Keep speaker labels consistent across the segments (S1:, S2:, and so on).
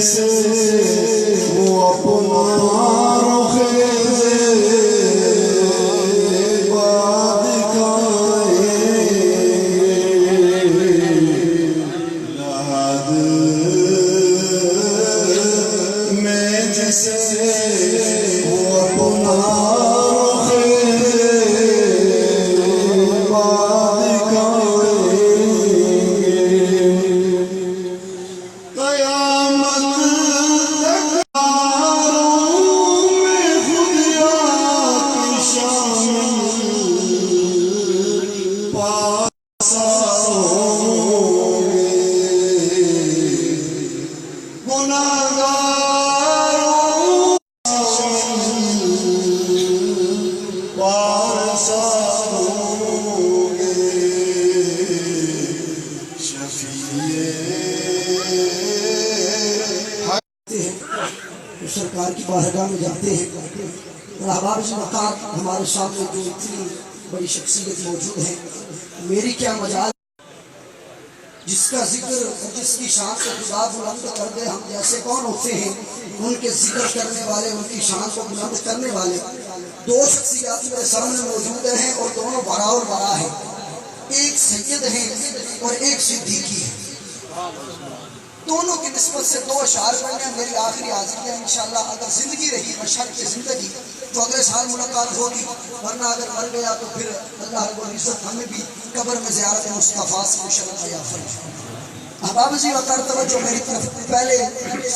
S1: جیسے وہ اپنا رخ باد کھائے لحد میں جیسے وہ اپنا
S2: سرکار کی بارگاہ میں جاتے ہیں اور احباب سے وقار ہمارے سامنے جو اتنی بڑی شخصیت موجود ہے، میری کیا مجال جس کا ذکر اور جس کی شان کو خدا بلند کر دے. ہم جیسے کون ہوتے ہیں ان کے ذکر کرنے والے، ان کی شان کو بلند کرنے والے. دو شخصیات میرے سامنے موجود ہیں اور دونوں برا اور برا ہیں. ایک سید ہیں اور ایک صدیقی ہے. دونوں کی نسبت سے دو اشعار پڑھنے میری آخری حاضری ہے. انشاءاللہ اگر زندگی رہی بشرط زندگی تو اگلے سال ملاقات ہوگی، ورنہ اگر مر گیا تو پھر اللہ رب العزت ہمیں بھی قبر میں زیارت مصطفیٰ سے مشرف عطا فرمائے. احباب جی وقار توجہ میری طرف. پہلے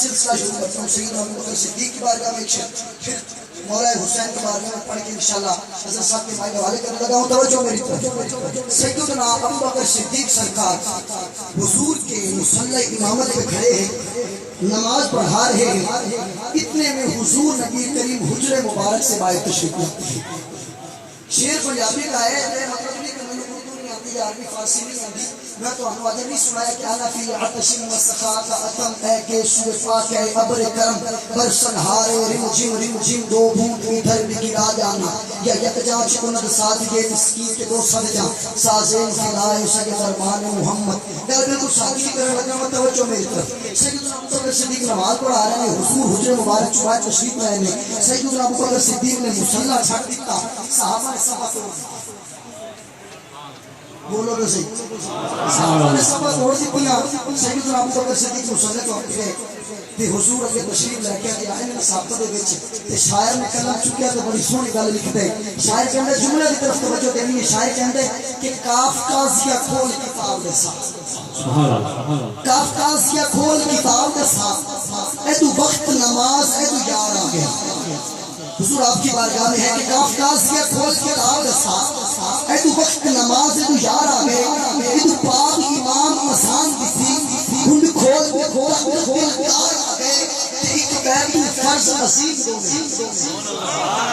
S2: سلسلہ شروع کرتا ہوں سیدنا ابو بکر صدیق کی بارگاہ میں ایک شعر، پھر مولا حسین کے بارے میں پڑھ کے انشاءاللہ حضرت صاحب کے مائے حوالے کرنے لگا ہوں. توجہ میری طرف. سیدنا ابو بکر صدیق سرکار حضور کے مصلی امامت پہ کھڑے ہیں، نماز پڑھا رہے ہیں. اتنے میں حضور نبی کریم حجر مبارک سے باہر تشریف لاتے ہیں. شعر پنجابی کا ہے، مطلب نہیں کہ میں نے اردو نہیں آتی، عربی فارسی نہیں آتی. میں تو انوادہ نہیں سنایا کہ انا فی عطش وسخا کا اتم اے کہ شفا کے ابر کرم برسن ہارے رم جھم دو بھوت ادھر بھی گرا جانا یا یکجا چکند ساتھ یہ مسکین کے دو سد جا سازین خدای سگ فرمان محمد. میں بالکل شادی کرنے لگا. میں توجہ میری طرف. سیدنا ابو بکر صدیق نماز پڑھا رہے ہیں، حضور حجر مبارک چوائے تشریف لائے ہیں. سیدنا ابو بکر صدیق نے مصلی چھڑ دیتا. صحابہ نے صفا توڑ دی. بولو تو صحیح. صحابہ نے صفا توڑ دی. سیدنا ابو بکر صدیق مصلی کو اٹھے تے حضور اگے تشریف لے کے آئے نے صحابہ دے وچ تے شاعر نے کلام چکیا تے بڑی سونی گل لکھدا ہے. شاعر کہندا جملے دی طرف توجہ دینی ہے. شاعر کہندا ہے کہ کاف قاضیہ کھول کتاب دے ساتھ، سبحان اللہ، کاف قاضیہ کھول کتاب دے ساتھ اے تو وقت نماز اے تو یار آ گیا. حضور آپ کی بارگاہ میں ہے کہ کاف قاضیہ کھول کتاب دے ساتھ اے تو وقت نماز اے تو یار آ گئے. اے تو پاک امام اذان دتی ہن کھول یار آ گئے. ایک بیت فرض نصیب دو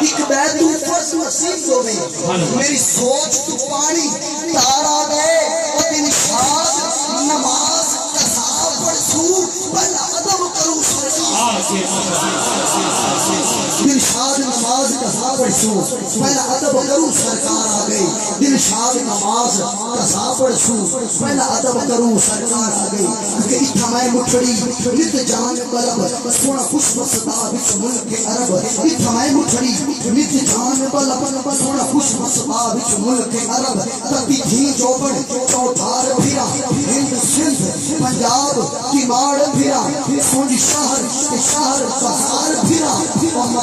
S2: ایک بیت فرض نصیب دو میری سوچ تو پانی تار آ گئے. اور نشاد نماز قضا پڑھوں بل ادب کروں دلشاد نماز قضا پڑھوں پہلا ادب کروں سرکار آ گئی. دلشاد نماز قضا پڑھوں پہلا ادب کروں سرکار آ گئی. کہ اتھا میں مٹھڑی نت جان بلب سونا خوش مصدا بچ ملک عرب. اتھا میں مٹھڑی نت جان بلب سونا خوش مصدا بچ ملک عرب. تبھی تھی چوپڑ چوتھار پھرا ہند سندھ پنجاب کی ماڑ پھرا سونی شہر بازار پھرا.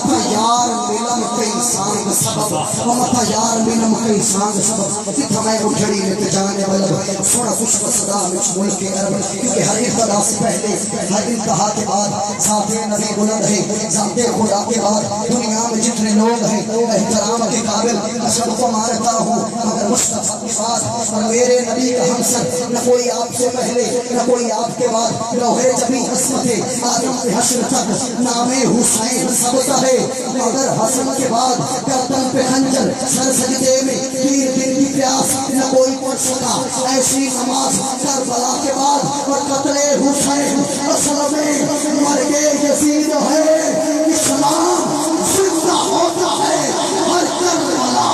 S2: متا یار ملم کئی سانگ سبب متا یار ملم کئی سانگ سبب. اتھا میں مٹھڑی نت جان بلب سونا خوش مصدا بچ ملک عرب. کیونکہ ہر ابتدا سے پہلے ہر انتہا کے بعد ذات نبی بلند ہے. ذات خدا کے بعد دنیا میں جتنے لوگ ہیں احترام کے قابل سب کو مانتا ہوں مگر مصطفیٰ کے بعد اور میرے نبی کا ہمسر نہ کوئی آپ سے پہلے نہ کوئی آپ کے بعد. لوہے جبی عصمت آدم سے حشر تک نام حسین سبتا ہے. مگر حسن کے بعد گردن پہ خنجر سر سجدے میں تیر دن کی پیاس نہ کوئی پڑھ سکا. ایسی نماز کربلا کے بعد اور قتل حسین اصل میں مرگ یزید ہے. اسلام زندہ ہوتا ہے ہر کربلا.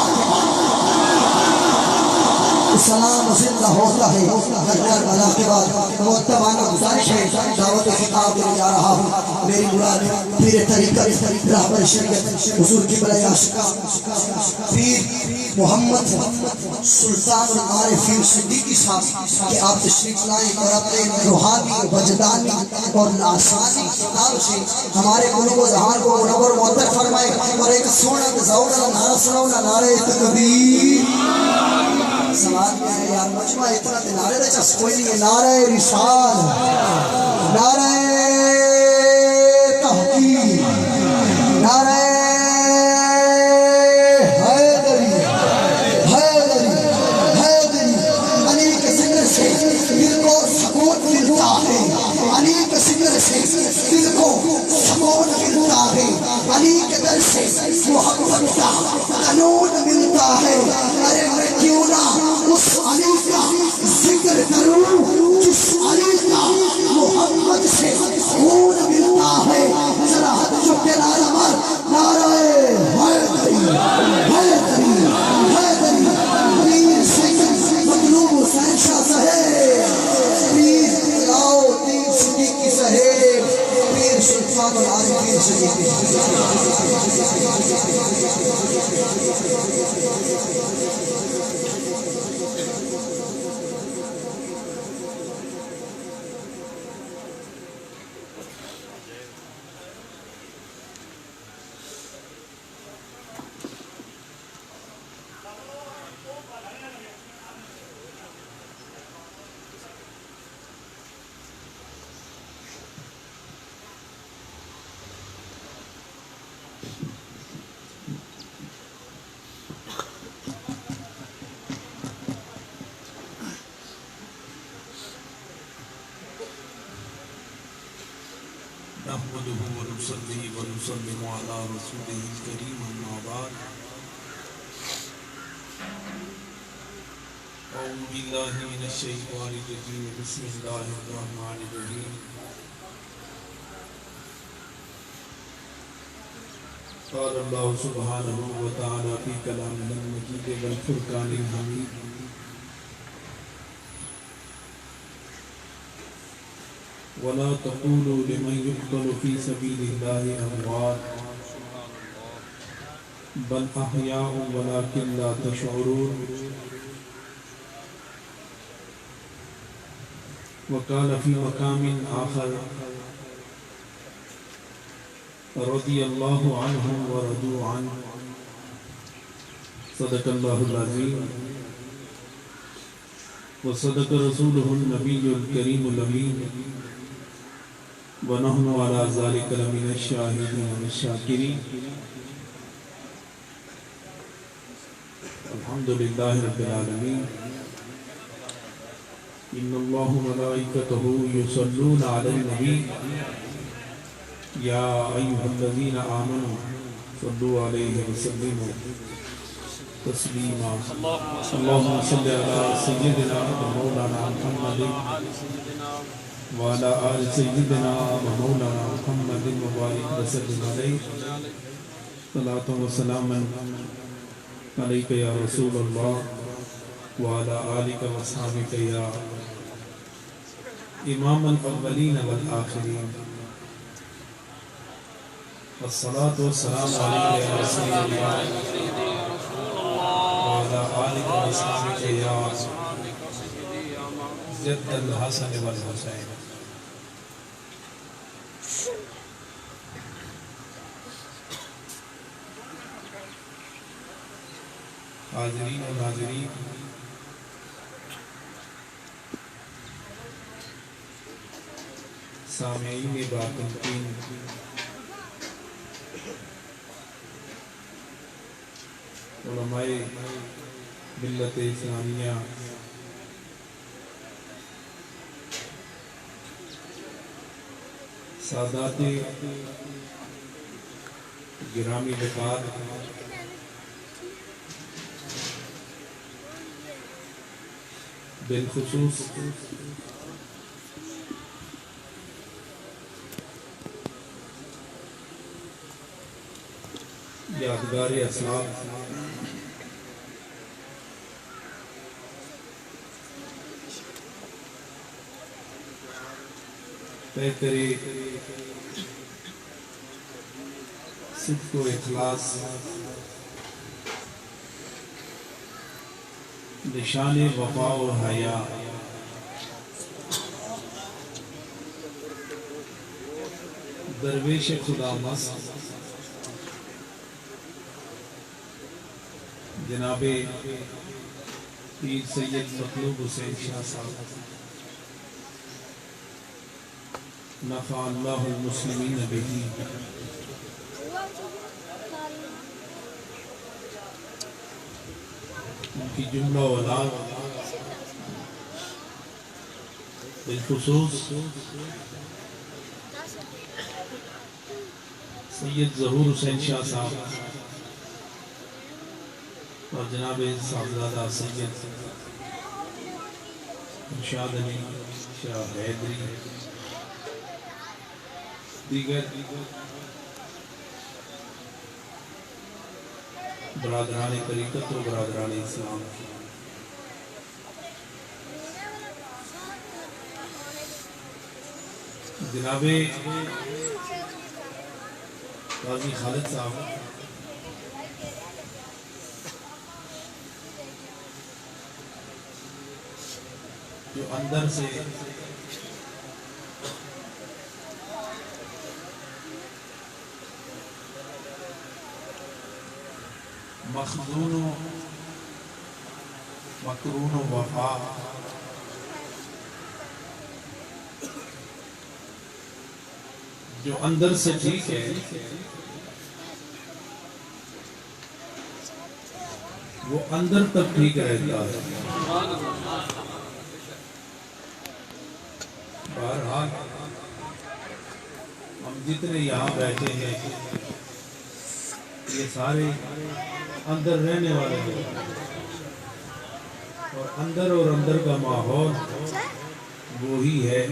S2: سلام زندہ ہوتا ہے کربلا کے بعد مؤدبانہ گزارش ہے دعوت خطاب دے جا رہا ہوں میری مراد پیر طریقت رہبر شریعت حضور قبلہ عاشقاں پیر محمد سلطان العارفین صدیقی صاحب کہ آپ تشریف لائیں اور اپنے روحانی وجدانی اور لاسانی کتاب سے ہمارے قلوب و ذہان کو منور معطر فرمائے اور ایک سونا ذوق والا نعرہ سناؤ نا نعرہ تکبیر سوال میں ہے یار مجمع اتنا تے نعرے دے چس کوئی نہیں ہے نعرہ رسال نعرہ تحقیق نعرہ دل کو سکون ملتا ہے علی کے در سے محبت کا قانون ملتا ہے ارے میں کیوں نہ اس علی کا ذکر کروں جس علی کا محمد سے خون ملتا ہے ذرا ہاتھ چک کے نعرہ مار نعرہ حیدری حیدری حیدری پیر سید مطلوب حسین شاہ صاحب پیر علاؤ الدین صدیقی صاحب پیر سلطان العارفین صدیقی
S3: نحمده ونصلي ونسلم على رسوله الكريم أما بعد أعوذ بالله من الشيطان الرجيم بسم الله الرحمن الرحيم قال الله سبحانه وتعالى في كلامه المجيد والفرقان الحميد ولا تقولوا لمن يقتل في سبيل الله أموات بل أحياء ولكن لا تشعرون وقال في مقام آخر رضي الله عنهم ورضوا عنه صدق الله العظيم وصدق رسوله النبي الكريم الأمين ونحن على ذلك لمن الشاهدين والشاكرين الحمد لله رب العالمين إن الله وملائكته يصلون على النبي يا أيها الذين آمنوا صلوا عليه وسلموا تسليما اللهم صل على سيدنا ومولانا محمد وعلى آل سيدنا ومولانا محمد وبارك وسلم عليه صلاة وسلاما عليك يا رسول الله وعلى آلك وصحبك يا إمام الأولين والآخرين الصلاة والسلام عليك يا رسول الله وعلى آلك وصحبك يا جد الحسن والحسين حاضرین و ناظرین سامعین باقین علماء ملت اسلامیہ سادات گرامی وقار بالخصوص یادگار اسلاف اے تیرے صدق و اخلاص نشان وفا و حیا درویش خدا مست جناب پیر سید مطلوب حسین شاہ صاحب نفع اللہ المسلمین بہی ان کی جملہ اولاد بالخصوص سید ظہور حسین شاہ صاحب اور جناب صاحبزادہ سید ارشاد علی شاہ حیدری دیگر برادران طریقت و برادران اسلام جناب قاضی خالد صاحب جو اندر سے مخزون و مکرون و وفا جو اندر سے ٹھیک ہے وہ اندر تک ٹھیک رہتا ہے بہرحال ہم جتنے یہاں بیٹھے ہیں یہ سارے اندر رہنے والے لوگ اور اندر کا ماحول وہی ہے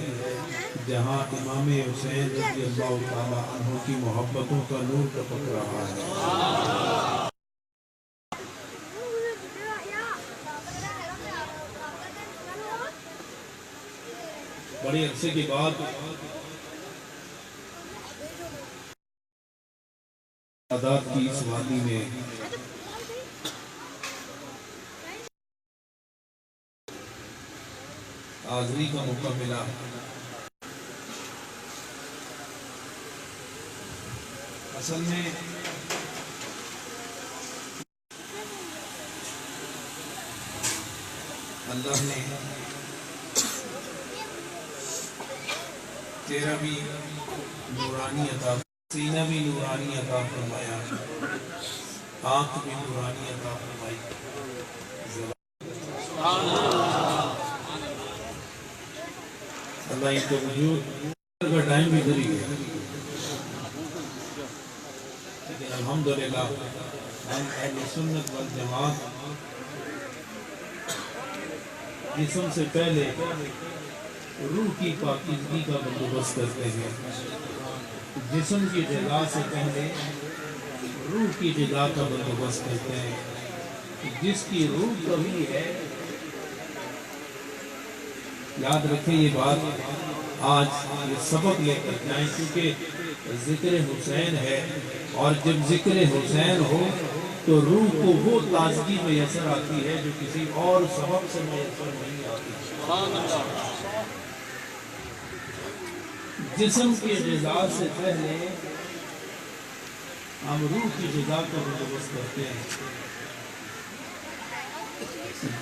S3: جہاں امام حسین رضی اللہ تعالیٰ عنہ کی محبتوں کا نور ٹپک رہا ہے بڑے عرصے کے بعد عادات کی اس وادی میں حاضری کا موقع ملا اصل میں اللہ نے چہرہ بھی نورانی عطا سینہ بھی نورانی عطا فرمایا آنکھ بھی نورانی عطا فرمائی اللہ ان کا وجود کا ٹائم بھی دھری ہے لیکن الحمدللہ ہم اہل سنت والجماعت جسم سے پہلے روح کی پاکیزگی کا بندوبست کرتے ہیں جسم کی غذا سے پہلے روح کی غذا کا بندوبست کرتے ہیں جس کی روح کبھی ہے یاد رکھیں یہ بات آج یہ سبق لے کر جائیں کیونکہ ذکر حسین ہے اور جب ذکر حسین ہو تو روح کو وہ تازگی میسر آتی ہے جو کسی اور سبب سے میسر نہیں آتی جسم کی غذا سے پہلے ہم روح کی غذا کا بندوبست کرتے ہیں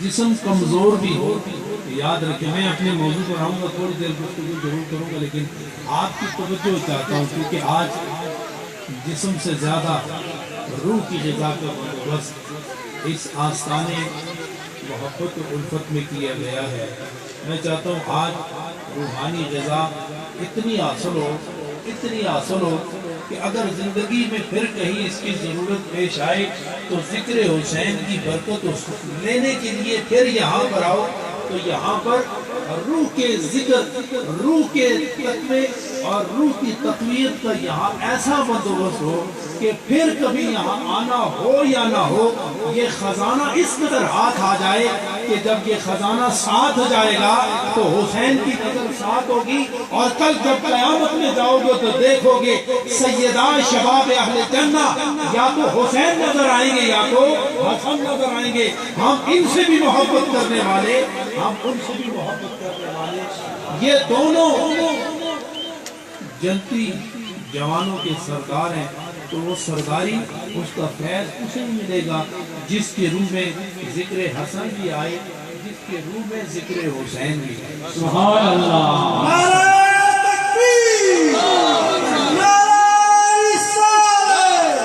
S3: جسم کمزور بھی ہو یاد رکھیں میں اپنے موضوع پر آؤں گا تھوڑی دیر گفتگو ضرور کروں گا لیکن آپ کی توجہ چاہتا ہوں کیونکہ آج جسم سے زیادہ روح کی غذا کا بندوبست اس آستانے محبت و الفت میں کیا گیا ہے میں چاہتا ہوں آج روحانی غذا اتنی حاصل ہو کہ اگر زندگی میں پھر کہیں اس کی ضرورت پیش آئے تو ذکر حسین کی برکت لینے کے لیے پھر یہاں پر آؤ تو یہاں پر روح کے ذکر روح کے تقوی اور روح کی تقویت کا یہاں ایسا بندوبست ہو کہ پھر کبھی یہاں آنا ہو یا نہ ہو یہ خزانہ اس قدر ہاتھ آ جائے کہ جب یہ خزانہ ساتھ جائے گا تو حسین کی نظر ساتھ ہوگی، اور کل جب قیامت میں جاؤ گے تو دیکھو گے سیدہ شباب اہل جنہ یا تو حسین نظر آئیں گے یا تو حسن نظر آئیں گے۔ ہم ان سے بھی محبت کرنے والے، ہم ان سے بھی محبت کرنے والے، یہ دونوں جنتی جوانوں کے سردار ہیں، تو وہ سرداری اس کا فیض اسے ملے گا جس کے روح میں ذکر حسن بھی آئے، جس کے روح میں ذکر حسین بھی آئے۔
S4: سبحان اللہ۔
S2: نعرہ تکبیر، نعرہ رسالت۔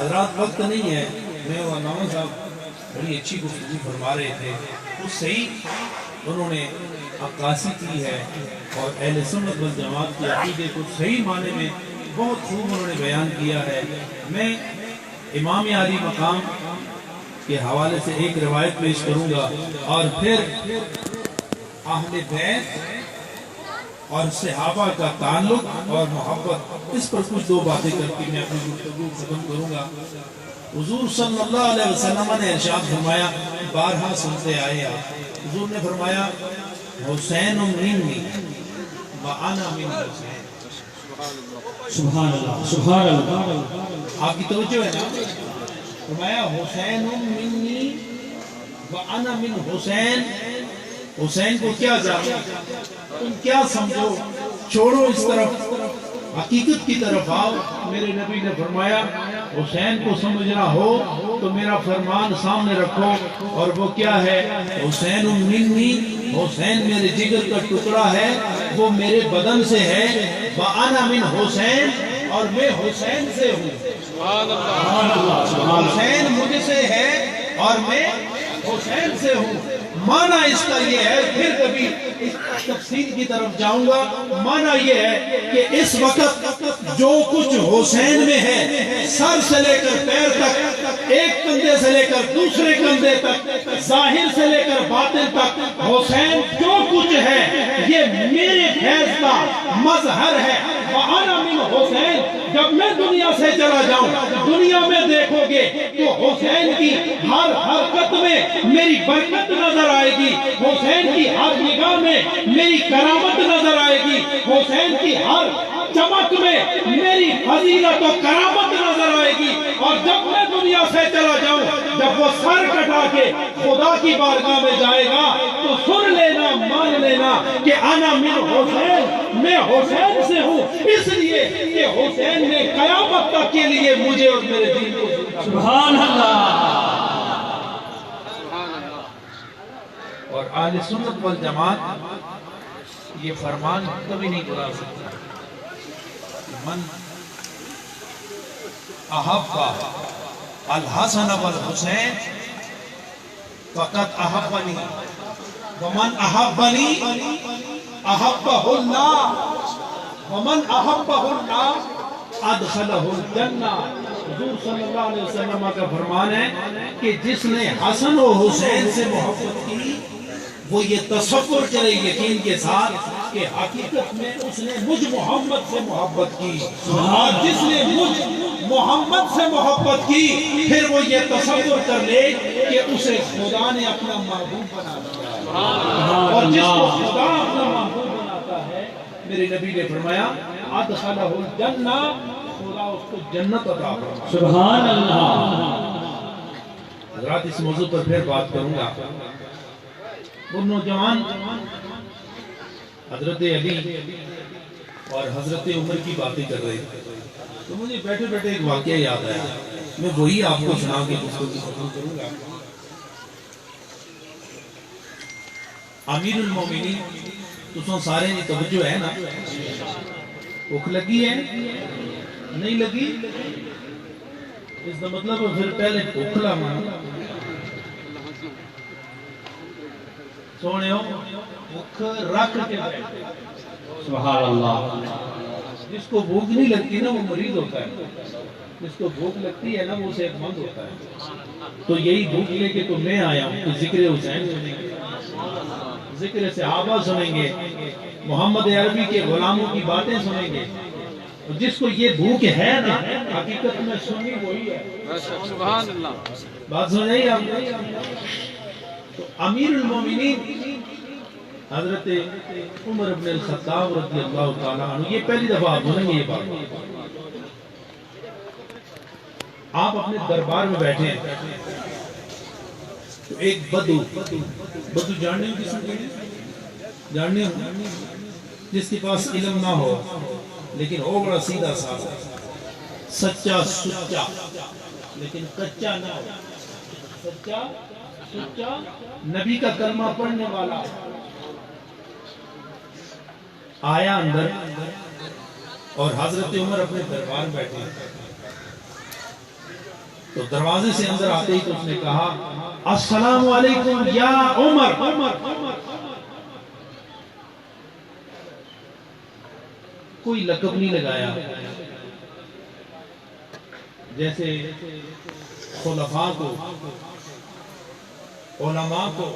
S3: حضرات وقت نہیں ہے، میں وہ علامہ صاحب بڑی اچھی گفتگو فرما رہے تھے، اس صحیح انہوں نے عکاسی کی ہے اور اہل سنت والجماعت کی عقیدے کو صحیح معنی میں بہت خوب انہوں نے بیان کیا ہے۔ میں امام عالی مقام کے حوالے سے ایک روایت پیش کروں گا اور پھر اہل بیت اور صحابہ کا تعلق اور محبت، اس پر کچھ دو باتیں کر کے میں اپنی گفتگو ختم کروں گا۔ حضور صلی اللہ علیہ وسلم نے ارشاد فرمایا، بارہا سنتے آئے آپ، حضور نے فرمایا حسین منی وانا من حسین۔
S4: سبحان اللہ، سبحان اللہ۔
S3: آپ کی توجہ ہے نا، فرمایا حسین منی وانا من حسین۔ حسین کو کیا جانا، تم کیا سمجھو، چھوڑو اس طرف، حقیقت کی طرف آؤ۔ میرے نبی نے فرمایا حسین کو سمجھنا ہو تو میرا فرمان سامنے رکھو، اور وہ کیا ہے، حسین منی، حسین میرے جگر کا ٹکڑا ہے، وہ میرے بدن سے ہے، وَأَنَا مِنْ حسین، اور میں حسین سے ہوں۔ حسین مجھ سے ہے اور میں حسین سے ہوں۔ معنی اس کا یہ ہے، پھر کبھی اس تفصیل کی طرف جاؤں گا، معنی یہ ہے کہ اس وقت جو کچھ حسین میں ہے، سر سے لے کر پیر تک، ایک کندھے سے لے کر دوسرے کندھے تک، ظاہر سے لے کر باطن تک، حسین جو کچھ ہے یہ میرے فیض کا مظہر ہے۔ وَأَنَا مِنْ حسین، جب میں دنیا سے چلا جاؤں، دنیا میں دیکھو گے تو حسین کی ہر حرکت میں میری برکت نظر آئے گی، حسین کی ہر نگاہ میں میری کرامت نظر آئے گی، حسین کی ہر چمک میں میری فضیلت و کرامت نظر آئے گی۔ اور جب میں دنیا سے چلا جاؤں، جب وہ سر کٹا کے خدا کی بارگاہ میں جائے گا تو سن لینا، مان لینا کہ انا من حسین، میں حسین سے ہوں، اس لیے کہ حسین نے قیامت تک کے لیے مجھے اور میرے دین کو زندہ۔
S4: سبحان اللہ۔
S3: اور اہل سنت والجماعت یہ فرمان کبھی نہیں بلا سکتا، من احب الحسن والحسین فقط احبنی ومن احبنی احبہ اللہ ومن احبہ اللہ ادخلہ الجنہ۔ حضور صلی اللہ علیہ وسلم کا فرمان ہے کہ جس نے حسن و حسین سے محبت کی وہ یہ تصور کرے یقین کے ساتھ کہ حقیقت میں اس نے مجھ محمد سے محبت کی، اور جس نے مجھ محمد سے محبت کی پھر وہ یہ تصور کر لے کہ اسے خدا نے اپنا محبوب بنا دیا، اور جس کو خدا اپنا محبوب بناتا ہے، میرے نبی نے فرمایا ادخلہ الجنہ، خدا اس کو جنت عطا فرماتا ہے۔
S4: سبحان اللہ۔
S3: حضرات اس موضوع پر پھر بات کروں گا۔ وہ نوجوان حضرت علی اور حضرت عمر کی باتیں کر رہے تھے، تو مجھے بیٹھے بیٹھے ایک واقعہ یاد آیا، میں وہی آپ کو سنا کے گفتگو ختم کروں گا۔ امیر المومنین تسوں سارے نے توجہ ہے نا، بھوک لگی ہے نہیں لگی، اس کا مطلب پھر پہلے بھوک لا مانا سونے ہو بھوک رکھ کے بیٹھے۔
S4: سبحان اللہ۔
S3: جس کو بھوک نہیں لگتی نا وہ مریض ہوتا ہے، جس کو بھوک لگتی ہے نا وہ صحت مند ہوتا ہے۔ تو یہی بھوک لے کے تو میں آیا ہوں کہ ذکر حسین سننے کے، ذکر صحابہ سنیں گے، محمد عربی کے غلاموں کی باتیں سنیں گے، اور جس کو یہ بھوک ہے نا حقیقت میں سنی وہی ہے.
S5: سبحان اللہ.
S3: بات سن رہی آپ؟ تو امیر المومنین حضرت عمر بن الخطاب رضی اللہ تعالیٰ عنہ، یہ پہلی دفعہ آپ سنیں گے یہ بات. آپ اپنے دربار میں بیٹھے ہیں تو ایک بدو جاننے ہو کس کو جاننے ہو، جس کے پاس علم نہ ہو لیکن ہو بڑا سیدھا سادہ، سچا سچا لیکن کچا نہ ہو، سچا سچا نبی کا کلمہ پڑھنے والا. آیا اندر اور حضرت عمر اپنے دربار میں بیٹھے تو دروازے سے اندر آتے ہی تو اس نے کہا السلام علیکم یا عمر. کوئی لقب نہیں لگایا، جیسے خلفاء کو، علماء کو،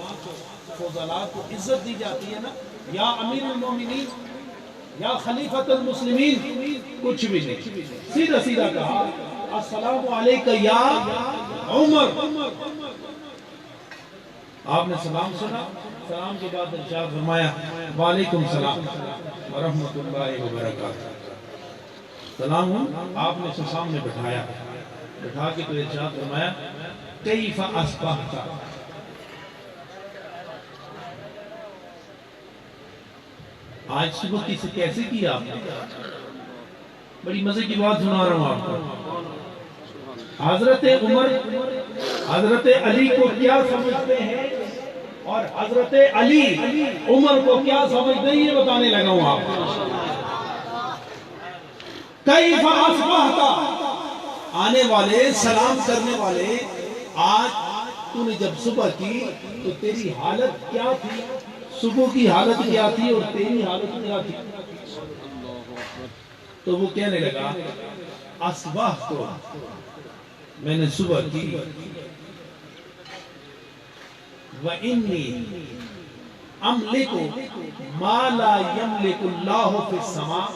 S3: فضلاء کو عزت دی جاتی ہے نا، یا امیر المومنین یا خلیفۃ المسلمین، کچھ بھی نہیں، سیدھا سیدھا کہا السلام علیکم یا عمر. آپ نے سلام سنا، سلام کے بعد ارشاد فرمایا وعلیکم السلام ورحمۃ اللہ وبرکاتہ. سلام آپ نے سامنے بٹھایا، بٹھا کے تو ارشاد فرمایا کیف اصبحت، آج صبح کی سے کیسے کیا آپ نے؟ بڑی مزے کی بات سنا رہا ہوں آپ کو. حضرت عمر حضرت علی کو کیا سمجھتے ہیں اور حضرت علی عمر کو کیا سمجھتے ہیں، یہ بتانے لگا ہوں آپ کو. کیف اصبحت، آنے والے سلام کرنے والے، آج تو نے جب صبح کی تو تیری حالت کیا تھی، صبح کی حالت کیا تھی اور تیری حالت کیا تھی؟ تو وہ کہنے لگا اصبحت، تو میں نے صبح کی، وَإِنِّي أَمْلِكُ مَا لَا يَمْلِكُ اللَّهُ فِي السَّمَاءِ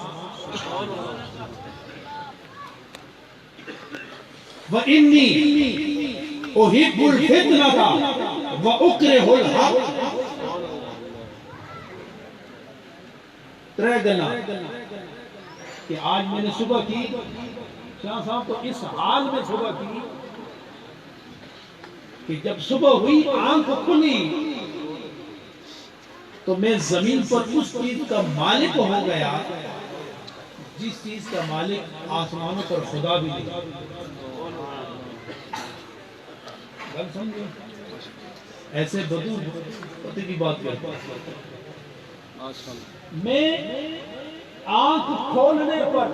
S3: وَإِنِّي أُحِبُّ الْفِتْنَةَ وَأُكْرِهُ الْحَقَّ. ترے گنا کہ آج میں نے صبح کی، شاہ صاحب تو اس حال میں صبح کی کہ جب صبح ہوئی آنکھ کھلی تو میں زمین پر اس چیز کا مالک ہو گیا جس چیز کا مالک آسمانوں پر خدا بھی نہیں. گل سمجھو، ایسے بدو پتی کی بات کرتا میں آنکھ کھولنے پر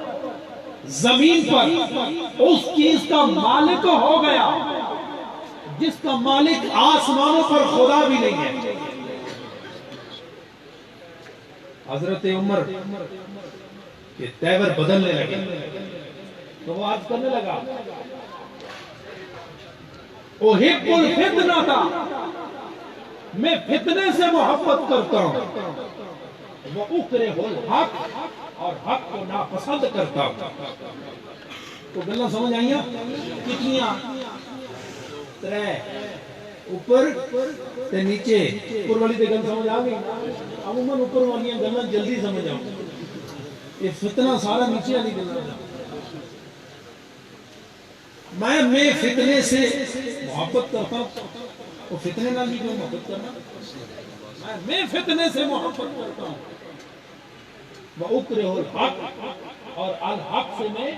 S3: زمین پر اس چیز کا مالک ہو گیا جس کا مالک آسمانوں پر خدا بھی نہیں ہے. حضرت عمر کے تیور بدلنے لگے تو وہ آج کرنے لگا احب الفتنہ تھا، میں فتنے سے محبت کرتا ہوں، وہ اکرہ الحق، اور حق کو ناپسند کرتا ہوں. تو گلہ سمجھ آئیاں کتنیاں؟ ترے، اوپر تے نیچے. اوپر والی تے گل سمجھ آ گئی، عموماً اوپر والیاں گلہ جلدی سمجھ آؤں، یہ فتنہ سارا نیچے والی گلہ. میں فتنے سے محبت کرتا ہوں، وہ فتنے نہ بھی جو محبت کرنا، میں فتنے سے محبت کرتا ہوں. وَأُكْرِهُ الْحَقَّ، اور الحق سے میں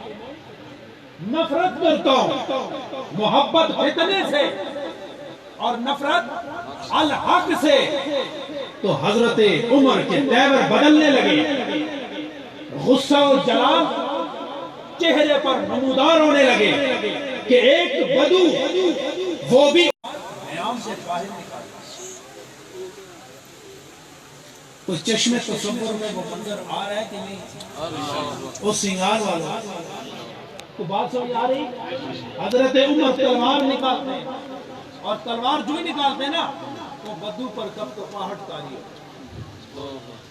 S3: نفرت کرتا ہوں. محبت فتنے سے اور نفرت الحق سے. تو حضرت عمر کے تیور بدلنے لگے، غصہ و جلال چہرے پر نمودار ہونے لگے کہ ایک بدو وہ بھی عام سے باہر نکالا. کوئی چشمے تصور میں وہ منظر آ رہا ہے کہ نہیں؟ وہ سنگار والا تو بات سمجھ آ رہی. حضرت عمر تلوار نکالتے ہیں، اور تلوار جو ہی نکالتے ہیں نا وہ بدو پر کب تو پاہٹ تاری ہے.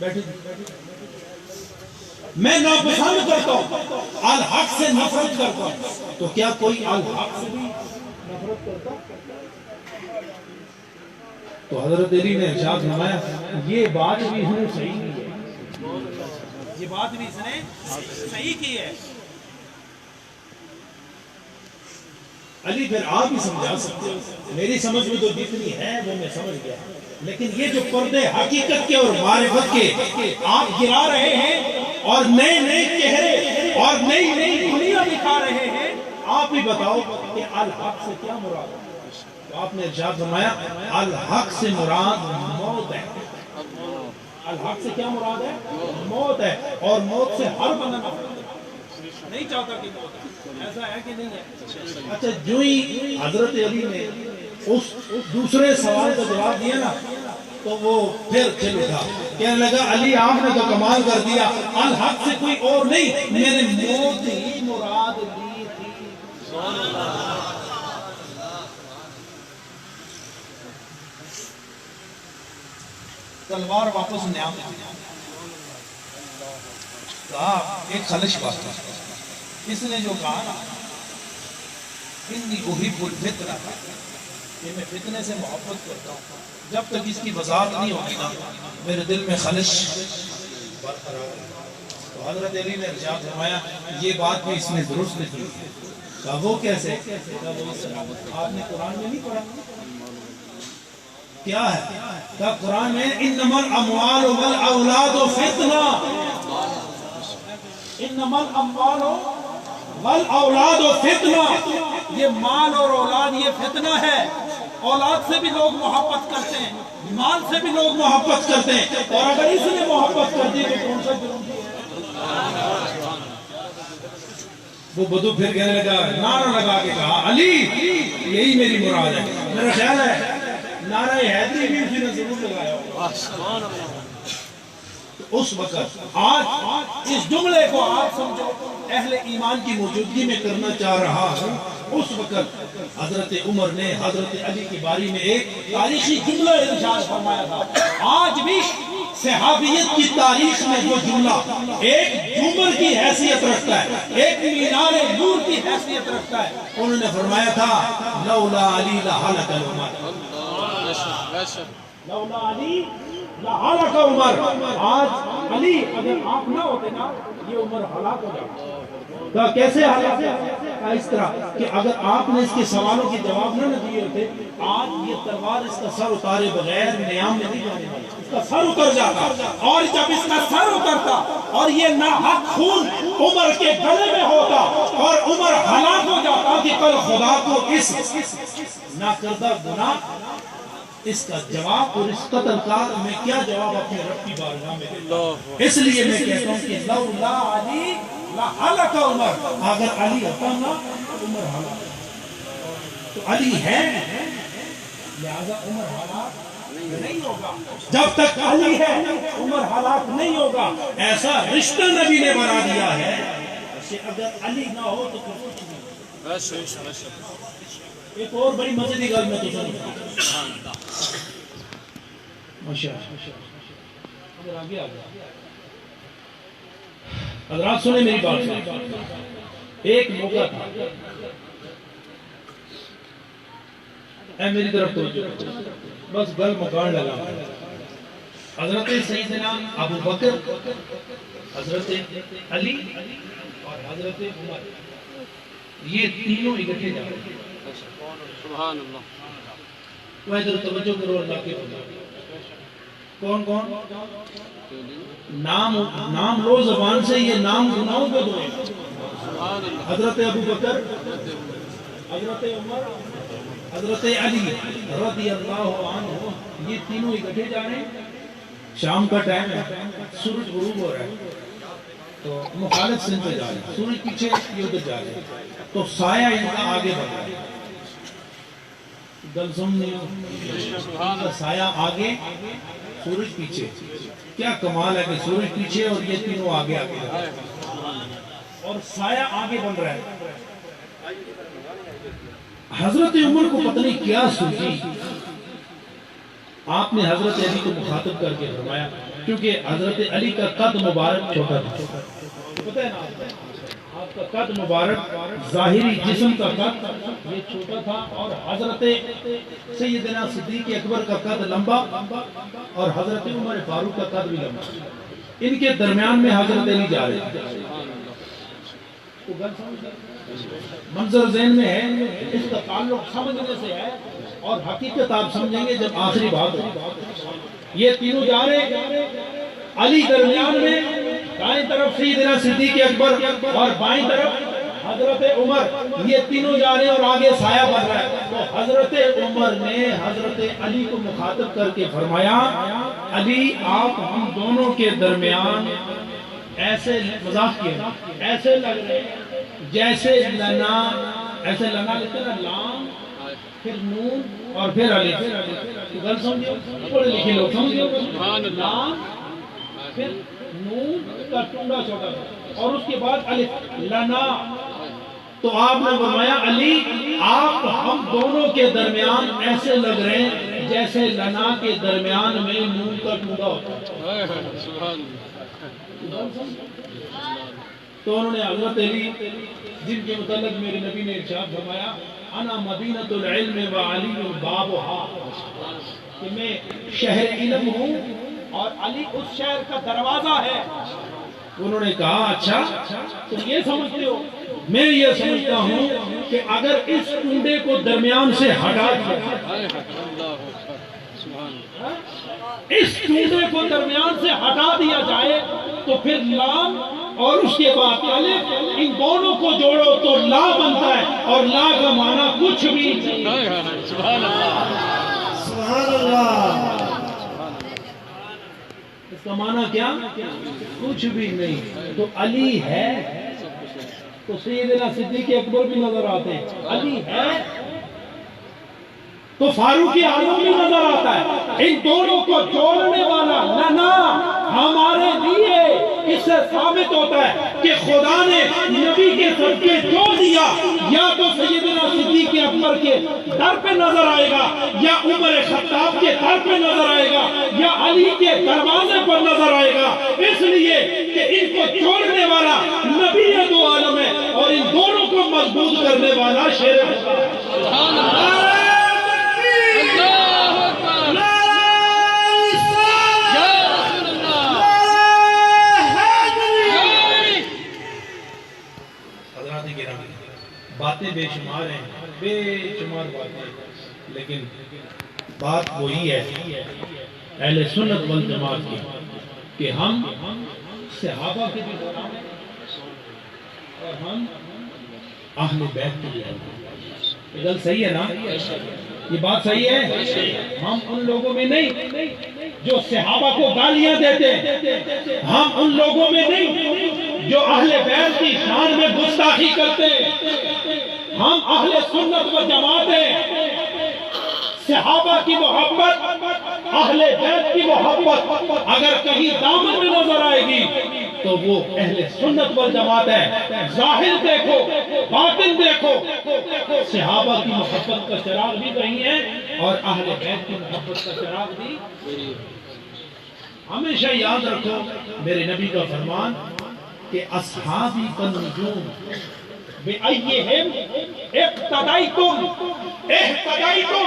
S3: بیٹھے میں ناپسند کرتا ہوں، الحق سے نفرت کرتا ہوں، تو کیا کوئی الحق سے بھی نفرت کرتا؟ تو حضرت علی نے ارشاد فرمایا یہ بات بھی اس نے صحیح کی ہے، یہ بات بھی اس نے صحیح کی ہے۔ علی پھر آپ ہی سمجھا سکتے ہو، میری سمجھ میں تو جتنی ہے وہ میں سمجھ گیا، لیکن یہ جو پردے حقیقت کے اور معرفت کے آپ گرا رہے ہیں اور نئے نئے چہرے اور نئی نئی دنیا دکھا رہے ہیں، آپ ہی بتاؤ کہ الحق سے کیا مراد ہے؟ تو آپ نے ارشاد فرمایا الحق سے مراد موت ہے۔ الحق سے کیا مراد ہے؟ موت ہے، اور موت سے ہر بندہ نہیں چاہتا کہ موت ہے، ایسا ہے کہ نہیں ہے؟ اچھا جو ہی حضرت علی نے اس دوسرے سوال کا جواب دیا نا تو وہ پھر کھل اٹھا، کہنے لگا علی آپ نے تو کمال کر دیا، الحق سے کوئی اور نہیں، میں نے موت ہی مراد لی تھی۔ تلوار واپس نیام کہا ایک خلش بات ہے، اس نے جو کہا نا انی احب الفتنہ، کہ میں فتنے سے محبت کرتا ہوں، جب تک اس کی وضاحت نہیں ہوگی نا میرے دل میں خلش برقرار ہے۔ تو حضرت علی نے ارشاد فرمایا یہ بات بھی اس نے درست کی۔ کہا وہ کیسے؟ کہا وہ اس طرح، آپ نے قرآن میں نہیں پڑھا؟ کیا ہے؟ کہا قرآن میں انما الاموال والاولاد فتنہ، انما الاموال والاولاد فتنہ، یہ مال اور اولاد یہ فتنہ ہے۔ اولاد سے بھی لوگ محبت کرتے ہیں، مال سے بھی لوگ محبت کرتے ہیں، اور اگر اس نے محبت کر دی تو کون سا جرم ہے؟ وہ بدو پھر کہنے لگا، نعرہ لگا کے کہا علی یہی میری مراد ہے۔ میرا خیال ہے نعرہ حیدری بھی اسی نے ضرور لگایا ہوگا۔ اس وقت آج اس جملے کو آپ سمجھو اہل ایمان کی موجودگی میں کرنا چاہ رہا ہوں، اس وقت حضرت عمر نے حضرت علی کی باری میں ایک تاریخی جملہ ارشاد فرمایا تھا۔ آج بھی صحابیت کی تاریخ میں وہ جملہ ایک جمر کی حیثیت رکھتا ہے، ایک مینار نور کی حیثیت رکھتا ہے۔ انہوں نے فرمایا تھا لولا علی لہلک عمر، لولا علی لہلک عمر، آج علی اگر آپ نہ ہوتے نا یہ عمر ہلاک ہو جاتا۔ کہا کیسے ہلاک ہے؟ کہا اس طرح کہ اگر آپ نے اس کے سوالوں کے جواب نہ دیے ہوتے آج یہ تلوار اس کا سر اتارے بغیر نیام میں نہیں جانے والی، اس کا سر اتر جاتا، اور جب اس کا سر اترتا اور یہ ناحق خون عمر کے گلے میں ہوتا اور عمر ہلاک ہو جاتا کہ کل خدا کو اس نہ کردہ گناہ اس کا جواب اور اس قتل کا میں کیا جواب اپنے رب کی بارگاہ میں دیتا ہوں۔ اس لیے میں کہتا ہوں کہ لولا علی لہلک عمر، اگر علی ہوتا نا عمر ہلاک، تو علی ہے لہذا عمر ہلاک نہیں ہوگا، جب تک علی ہے عمر ہلاک نہیں ہوگا۔ ایسا رشتہ نبی نے بنا دیا ہے کہ اگر علی نہ ہو تو کچھ نہیں۔ ایک اور بڑی مزے کی گل میں تو سنوں، اگر آگے آ گیا حضرات سنیں میری بات سنیں۔ ایک موقع تھا، اے میری طرف توجہ، بس گل مکان لگا، حضرت سیدنا ابو بکر، حضرت علی اور حضرت عمر، یہ تینوں اکٹھے جا رہے ہیں۔
S5: سبحان اللہ،
S3: وہ ادھر توجہ کرو اللہ کے بندے، کون کون نام لو زبان سے، یہ نام گناہوں پہ دو ہیں۔ حضرت ابو بکر، حضرت عمر، حضرت علی رضی اللہ عنہ، یہ تینوں اکٹھے جا رہے ہیں۔ شام کا ٹائم ہے، سورج غروب ہو رہا ہے، تو مخالف سمت پہ جا رہے ہیں، سورج پیچھے یہ ادھر جا رہے ہیں، تو سایہ ان کا آگے بڑھ رہا ہے۔ گل سننی ہو، سایہ آگے سورج پیچھے، کیا کمال ہے کہ سورج پیچھے اور یہ تینوں آگے آگے جا رہے ہیں اور سایہ آگے بن رہا ہے۔ حضرت عمر کو پتہ نہیں کیا سوچی، آپ نے حضرت علی کو مخاطب کر کے فرمایا، کیونکہ حضرت علی کا قد مبارک چھوٹا تھا، پتہ ہے نا آپ کا قد مبارک ظاہری جسم کا قد یہ چھوٹا تھا، اور حضرت سیدنا صدیق اکبر کا قد لمبا اور حضرت عمر فاروق کا قد بھی لمبا، ان کے درمیان میں حضرت علی جا رہے تھے۔ منظر ذہن میں ہے، اس کا تعلق سمجھنے سے ہے، اور حقیقت آپ سمجھیں گے جب آخری بات ہو۔ یہ تینوں جا رہے، علی درمیان میں، دائیں طرف سیدنا صدیق اکبر اور بائیں طرف حضرت عمر، یہ تینوں جا رہے اور آگے سایہ بن رہا ہے۔ تو حضرت عمر نے حضرت علی کو مخاطب کر کے فرمایا، علی آپ ہم دونوں کے درمیان ایسے مذاق کیا، ایسے لگ رہے جیسے لنا، ایسے لنا لکھتے نا، لام پھر نون اور پھر علی، گل سمجھو، پڑھے لکھے لوگ سمجھو، لام پھر نون کا ٹنڈا چھوٹا اور اس کے بعد علی، لنا۔ تو آپ نے فرمایا علی آپ ہم دونوں کے درمیان ایسے لگ رہے ہیں جیسے لنا کے درمیان میں نون کا ٹنڈا ہوتا ہے۔ تو انہوں نے حضرت علی جن کے متعلق میرے نبی نے ارشاد فرمایا، انا مدینۃ العلم وعلی بابها، کہ میں شہر علم ہوں اور علی اس شہر کا دروازہ ہے۔ انہوں نے کہا اچھا تم یہ سمجھتے ہو؟ میں یہ سمجھتا ہوں کہ اگر اس کنڈے کو درمیان سے ہٹا دیا، اس کنڈے کو درمیان سے ہٹا دیا جائے تو پھر لام اور اس کے بعد الف، ان دونوں کو جوڑو تو لا بنتا ہے، اور لا کا معنی کچھ بھی نہیں۔
S1: سبحان اللہ۔
S3: اس کا معنی کیا؟ کچھ بھی نہیں۔ تو علی ہے تو سیدنا صدیق اکبر بھی نظر آتے ہیں، علی ہے تو فاروق اعظم بھی نظر آتا ہے۔ ان دونوں کو جوڑنے والا لنا ہمارے لیے اس سے ثابت ہوتا ہے کہ خدا نے نبی کے صدقے جو دیا، یا تو سیدنا صدیق اکبر کے در پہ نظر آئے گا، یا عمر خطاب کے در پہ نظر آئے گا، یا علی کے دروازے پر نظر آئے گا، اس لیے کہ ان کو جوڑنے والا نبی دو عالم ہے اور ان دونوں کو مضبوط کرنے والا شیر ہے۔ باتیں بے شمار ہیں، بے شمار باتیں، لیکن بات وہی ہے اہل سنت والجماعت کی کہ ہم صحابہ کے بھی غلام ہیں اور ہم اہل بیت کے بھی غلام ہیں۔ یہ گل صحیح ہے نا؟ یہ بات صحیح ہے۔ ہم ان لوگوں میں نہیں جو صحابہ کو گالیاں دیتے ہیں، ہم ان لوگوں میں نہیں جو اہل بیت کی شان میں گستاخی کرتے ہیں، ہم اہل سنت و جماعت ہیں۔ صحابہ کی محبت، اہل بیت کی محبت اگر کہیں دامن میں نظر آئے گی تو وہ اہل سنت و جماعت ہے۔ ظاہر دیکھو، باطن دیکھو، صحابہ کی محبت کا چراغ بھی وہی ہے اور اہل بیت کی محبت کا چراغ بھی وہی ہے۔ ہمیشہ یاد رکھو میرے نبی کا فرمان کہ اصحابی کنجوم بِأَيِّهِمْ اقتدیتم اہتدیتم،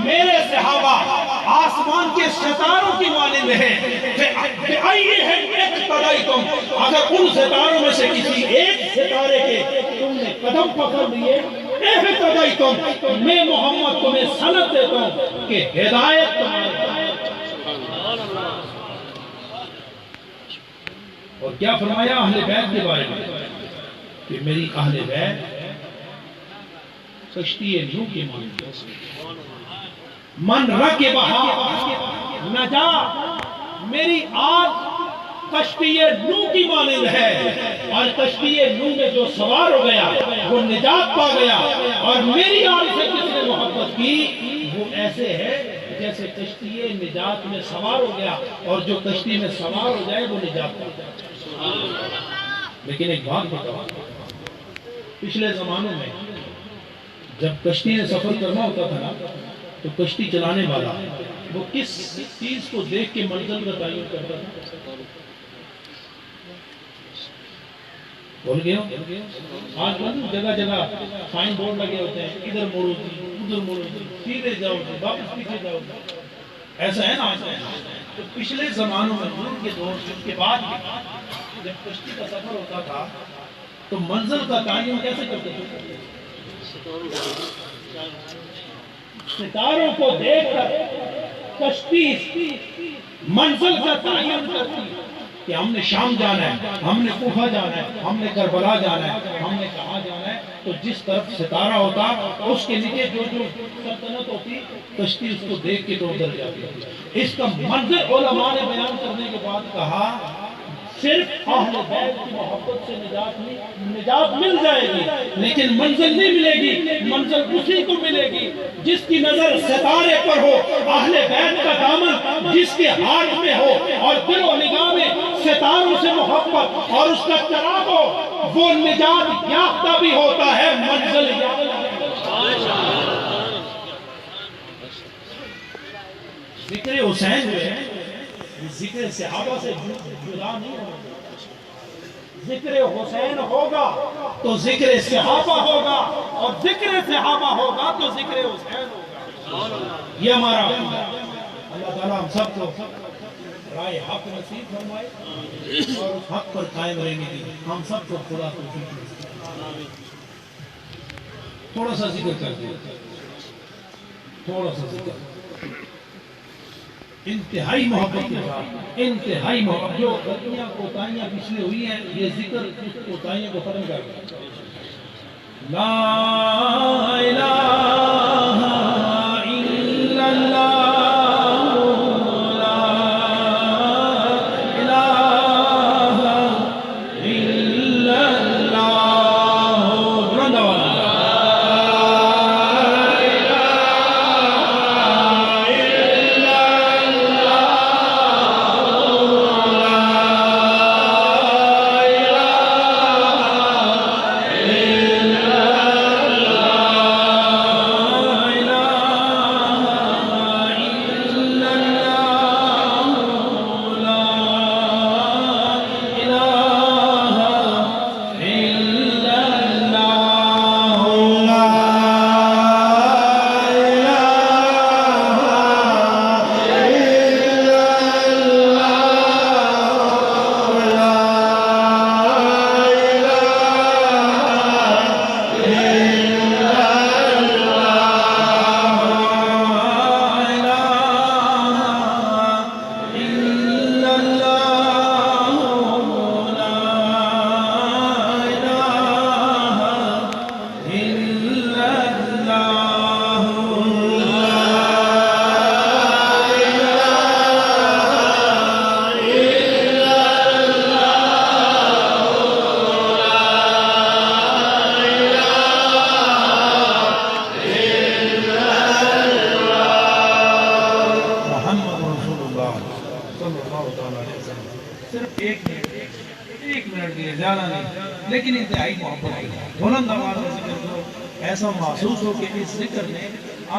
S3: میرے صحابہ آسمان کے ستاروں کی مانند ہیں۔ بِأَيِّهِمْ اقتدیتم، اگر ان ستاروں میں سے کسی ایک ستارے کے تم نے قدم پکڑ لیے، اہتدیتم، میں محمد تمہیں سند دیتا ہوں کہ ہدایت تمہارے۔ اور کیا فرمایا اہل بیت کے بارے میں کہ میری اہل بیت کشتی نوح کے مانند ہے، من رکبہا نجا، میری آگ کشتی نوح کی مانند ہے، اور کشتی نوح میں جو سوار ہو گیا وہ نجات پا گیا، اور میری آگ سے جس نے محبت کی وہ ایسے ہے جیسے کشتی نجات میں سوار ہو گیا، اور جو کشتی میں سوار ہو جائے وہ نجات پا جائے۔ لیکن ایک بات بتاؤ، پچھلے زمانوں میں جب کشتی نے سفر کرنا ہوتا تھا نا تو کشتی چلانے والا وہ کس چیز کو دیکھ کے منزل کا تعین کرتا تھا؟ بول گئے ہو؟ آج جگہ جگہ سائن بورڈ لگے ہوتے ہیں، ادھر موڑو جی، ادھر موڑو جی، سیدھے جاؤ جی، واپس پیچھے جاؤ جی، ایسا ہے نا؟ تو پچھلے زمانوں میں نور کے دور کے بعد جب کشتی کا سفر ہوتا تھا تو منزل کا تعین کیسے کرتے تھے؟ ستاروں کو دیکھ کر کشتی منزل کا تعین کرتی کہ ہم نے شام جانا ہے، ہم نے کوفہ جانا ہے، ہم نے کربلا جانا ہے، ہم نے کہاں جانا ہے. تو جس طرف ستارہ ہوتا اس کے نیچے جو سلطنت ہوتی کشتی اس کو دیکھ کے تو ادھر جاتی. اس کا منظر علماء نے بیان کرنے کے بعد کہا صرف اہل بیت کی محبت سے نجات مل جائے گی، لیکن منزل نہیں ملے گی. منزل اسی کو ملے گی جس کی نظر ستارے پر ہو، اہل بیت کا دامن جس کے ہاتھ میں ہو اور دل و نگاہ میں ستاروں سے محبت اور اس کا چراغ ہو، وہ نجات یافتہ بھی ہوتا ہے، منزل ذکر حسین جو ہے ذکر صحابہ سے جدا نہیں ہوگا. ذکر حسین ہوگا تو ذکر صحابہ ہوگا، اور ذکر صحابہ ہوگا تو ذکر حسین ہوگا. یہ ہمارا اللہ تعالیٰ ہم سب کو رائے حق نصیب فرمائے اور اس حق پر قائم رہنے کی ہم سب کو خدا توفیق نصیب. تھوڑا سا ذکر کر دیں، تھوڑا سا ذکر. انتہائی محبت کے ساتھ، انتہائی محبت. جو غلطیاں کوتاہیاں پچھلے ہوئی ہیں یہ ذکر اس کوتاہیوں کو ختم کر دیں. لا الہ الا اللہ، لا الہ الا اللہ. بلند آواز صرف ایک منٹ کے زیادہ نہیں، لیکن انتہائی محبت ہے. بلند آواز میں ذکر کرو، ایسا محسوس ہو کہ اس ذکر نے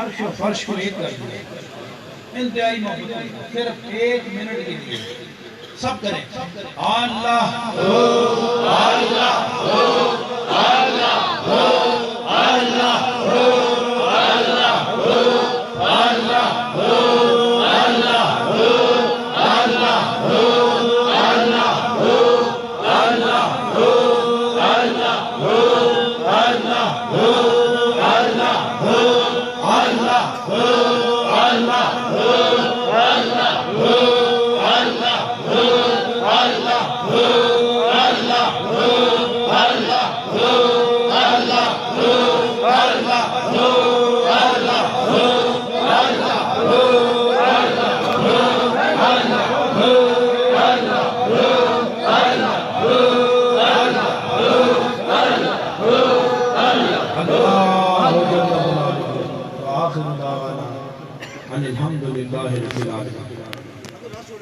S3: عرش و فرش کو ایک کر دیا. انتہائی محبت ہے. صرف ایک منٹ کے لیے سب کریں اللہ اللہ اللہ اللہ الحمد للہ رب العالمین.